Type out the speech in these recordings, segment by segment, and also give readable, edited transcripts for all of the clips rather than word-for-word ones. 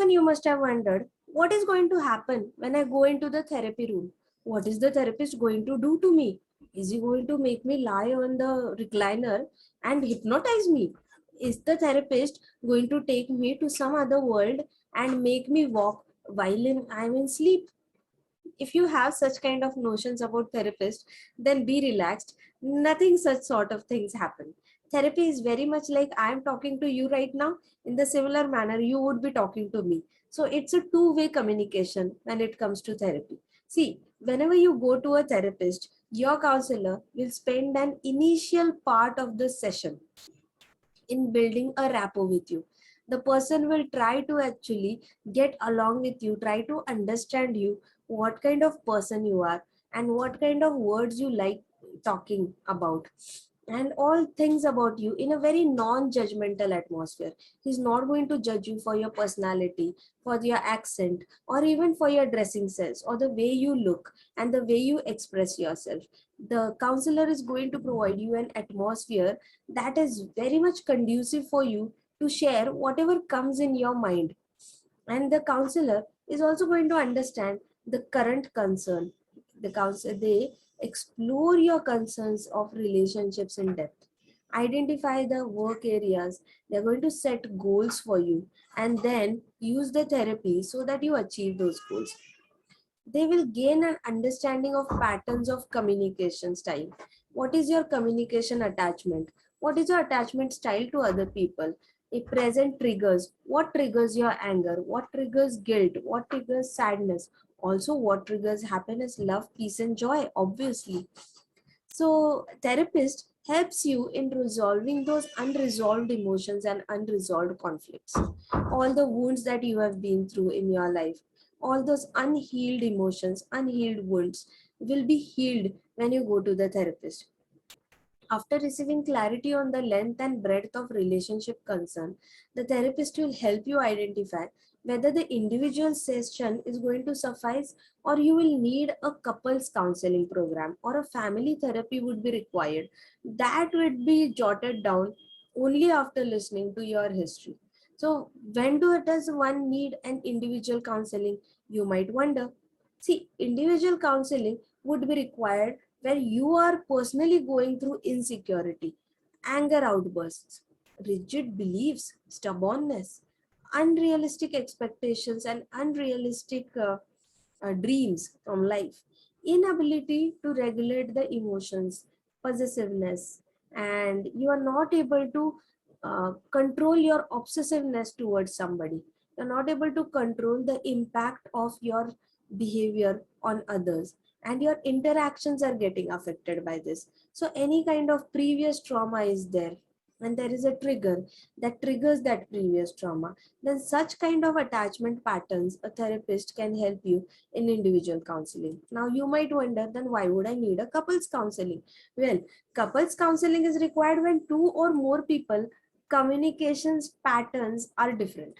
Often you must have wondered, what is going to happen when I go into the therapy room? What is the therapist going to do to me? Is he going to make me lie on the recliner and hypnotize me? Is the therapist going to take me to some other world and make me walk while I'm in sleep? If you have such kind of notions about therapist, then be relaxed. Nothing such sort of things happen. Therapy is very much like I'm talking to you right now. In the similar manner, you would be talking to me. So it's a two-way communication when it comes to therapy. See, whenever you go to a therapist, your counselor will spend an initial part of the session in building a rapport with you. The person will try to actually get along with you, try to understand you, what kind of person you are, and what kind of words you like talking about, and all things about you in a very non-judgmental atmosphere. He's not going to judge you for your personality, for your accent, or even for your dressing sense, or the way you look and the way you express yourself. The counselor is going to provide you an atmosphere that is very much conducive for you to share whatever comes in your mind. And the counselor is also going to understand the current concern. They explore your concerns of relationships in depth, identify the work areas. They're going to set goals for you and then use the therapy so that you achieve those goals. They will gain an understanding of patterns of communication style. What is your communication attachment? What is your attachment style to other people? A present triggers. What triggers your anger? What triggers guilt? What triggers sadness? Also, what triggers happiness, love, peace, and joy, obviously. So, therapist helps you in resolving those unresolved emotions and unresolved conflicts. All the wounds that you have been through in your life, all those unhealed emotions, unhealed wounds will be healed when you go to the therapist. After receiving clarity on the length and breadth of relationship concern, the therapist will help you identify whether the individual session is going to suffice or you will need a couples counseling program or a family therapy would be required. That would be jotted down only after listening to your history. So, when does one need an individual counseling? You might wonder. See, individual counseling would be required where you are personally going through insecurity, anger outbursts, rigid beliefs, stubbornness, unrealistic expectations, and unrealistic dreams from life, inability to regulate the emotions, possessiveness, and you are not able to control your obsessiveness towards somebody. You're not able to control the impact of your behavior on others, and your interactions are getting affected by this. So, any kind of previous trauma is there, and there is a trigger that triggers that previous trauma, then such kind of attachment patterns a therapist can help you in individual counseling. Now you might wonder, then why would I need a couples counseling? Well, couples counseling is required when two or more people communications patterns are different.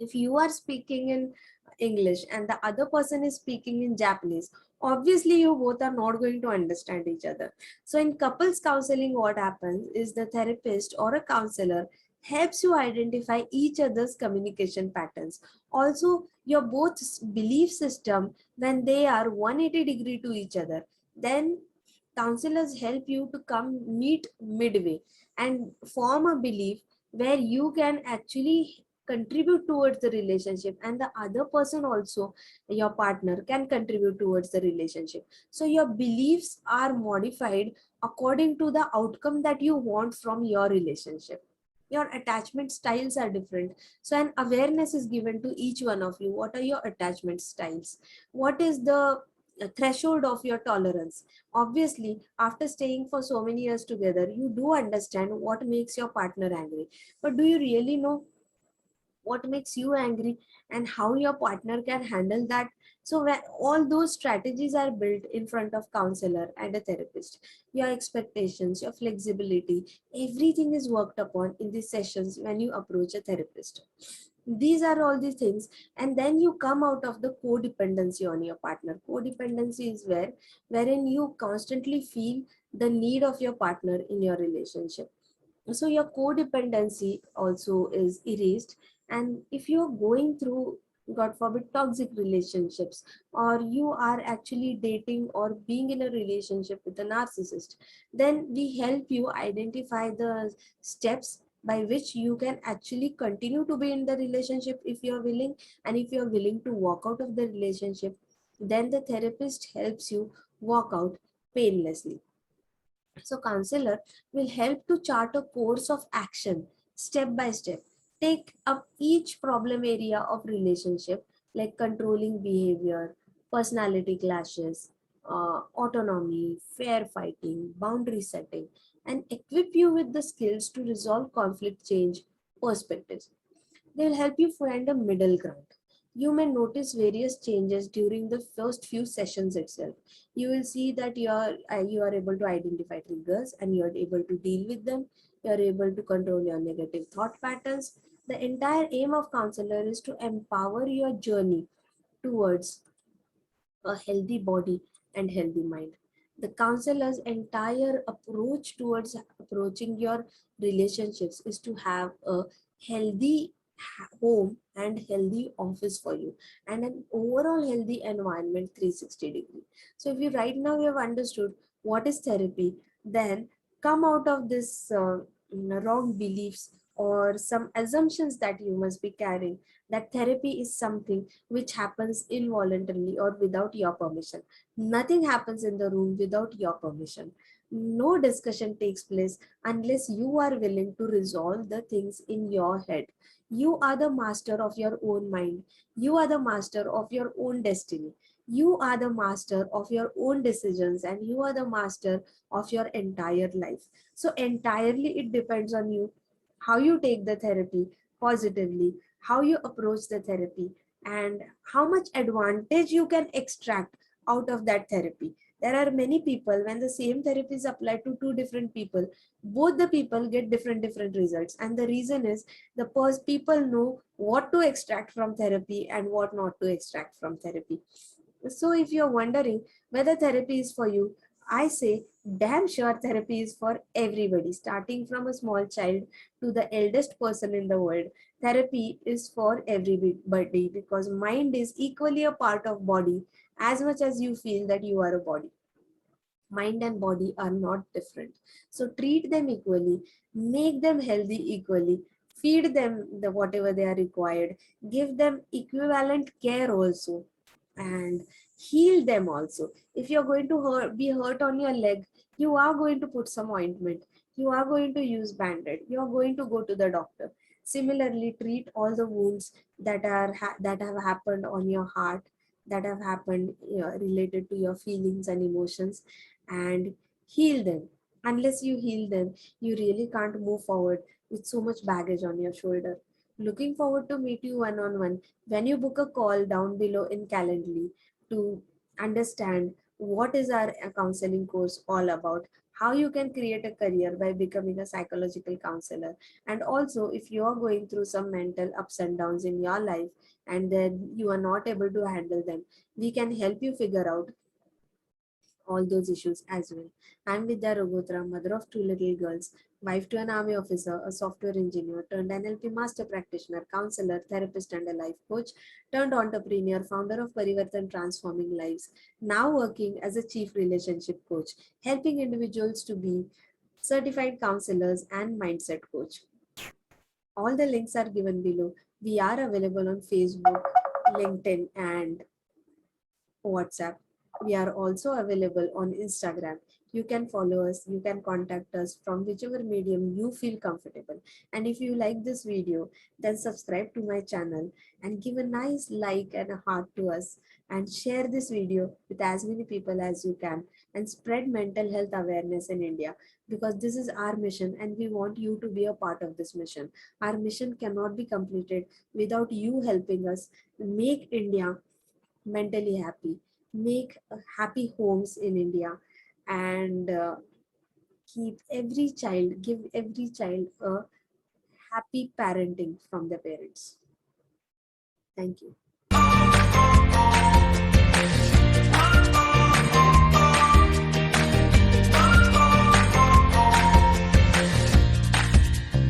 If you are speaking in English and the other person is speaking in Japanese, obviously you both are not going to understand each other. So in couples counseling, what happens is the therapist or a counselor helps you identify each other's communication patterns. Also, your both belief system, when they are 180-degree to each other, then counselors help you to come meet midway and form a belief where you can actually contribute towards the relationship, and the other person also, your partner, can contribute towards the relationship. So your beliefs are modified according to the outcome that you want from your relationship. Your attachment styles are different, so an awareness is given to each one of you. What are your attachment styles? What is the threshold of your tolerance? Obviously, after staying for so many years together, you do understand what makes your partner angry, but do you really know what makes you angry and how your partner can handle that? So when all those strategies are built in front of counselor and a therapist, your expectations, your flexibility, everything is worked upon in these sessions when you approach a therapist. These are all the things, and then you come out of the codependency on your partner. Codependency is wherein you constantly feel the need of your partner in your relationship. So your codependency also is erased, And if you're going through, God forbid, toxic relationships, or you are actually dating or being in a relationship with a narcissist, then we help you identify the steps by which you can actually continue to be in the relationship if you're willing. And if you're willing to walk out of the relationship, then the therapist helps you walk out painlessly. So counselor will help to chart a course of action step by step. Take up each problem area of relationship, like controlling behavior, personality clashes, autonomy, fair fighting, boundary setting, and equip you with the skills to resolve conflict, change perspectives. They'll help you find a middle ground. You may notice various changes during the first few sessions itself. You will see that you are able to identify triggers and you are able to deal with them. You are able to control your negative thought patterns. The entire aim of counselor is to empower your journey towards a healthy body and healthy mind. The counselor's entire approach towards approaching your relationships is to have a healthy home and healthy office for you, and an overall healthy environment 360 degree. So if you right now you have understood what is therapy, then come out of this wrong beliefs or some assumptions that you must be carrying, that therapy is something which happens involuntarily or without your permission. Nothing happens in the room without your permission. No discussion takes place unless you are willing to resolve the things in your head. You are the master of your own mind. You are the master of your own destiny. You are the master of your own decisions, and you are the master of your entire life. So, entirely it depends on you how you take the therapy positively, how you approach the therapy, and how much advantage you can extract out of that therapy. There are many people, when the same therapy is applied to two different people, both the people get different results. And the reason is the people know what to extract from therapy and what not to extract from therapy. So if you're wondering whether therapy is for you, I say damn sure therapy is for everybody, starting from a small child to the eldest person in the world. Therapy is for everybody because mind is equally a part of body as much as you feel that you are a body. Mind and body are not different. So treat them equally, make them healthy equally, feed them the whatever they are required, give them equivalent care also, and heal them also. If you're going to be hurt on your leg, you are going to put some ointment, you are going to use band-aid, you are going to go to the doctor. Similarly, treat all the wounds that that have happened on your heart, that have happened, related to your feelings and emotions, and heal them. Unless you heal them, you really can't move forward with so much baggage on your shoulder. Looking forward to meet you one on one when you book a call down below in Calendly to understand what is our counseling course all about, how you can create a career by becoming a psychological counselor. And also, if you are going through some mental ups and downs in your life and then you are not able to handle them, we can help you figure out all those issues as well. I'm Vidya Rogotra, mother of two little girls, wife to an army officer, a software engineer, turned NLP master practitioner, counselor, therapist, and a life coach, turned entrepreneur, founder of Parivartan Transforming Lives, now working as a chief relationship coach, helping individuals to be certified counselors and mindset coach. All the links are given below. We are available on Facebook, LinkedIn, and WhatsApp. We are also available on Instagram. You can follow us, you can contact us from whichever medium you feel comfortable. And if you like this video, then subscribe to my channel and give a nice like and a heart to us, and share this video with as many people as you can, and spread mental health awareness in India, because this is our mission and we want you to be a part of this mission. Our mission cannot be completed without you helping us make India mentally happy, make happy homes in India, and give every child a happy parenting from the parents. Thank you.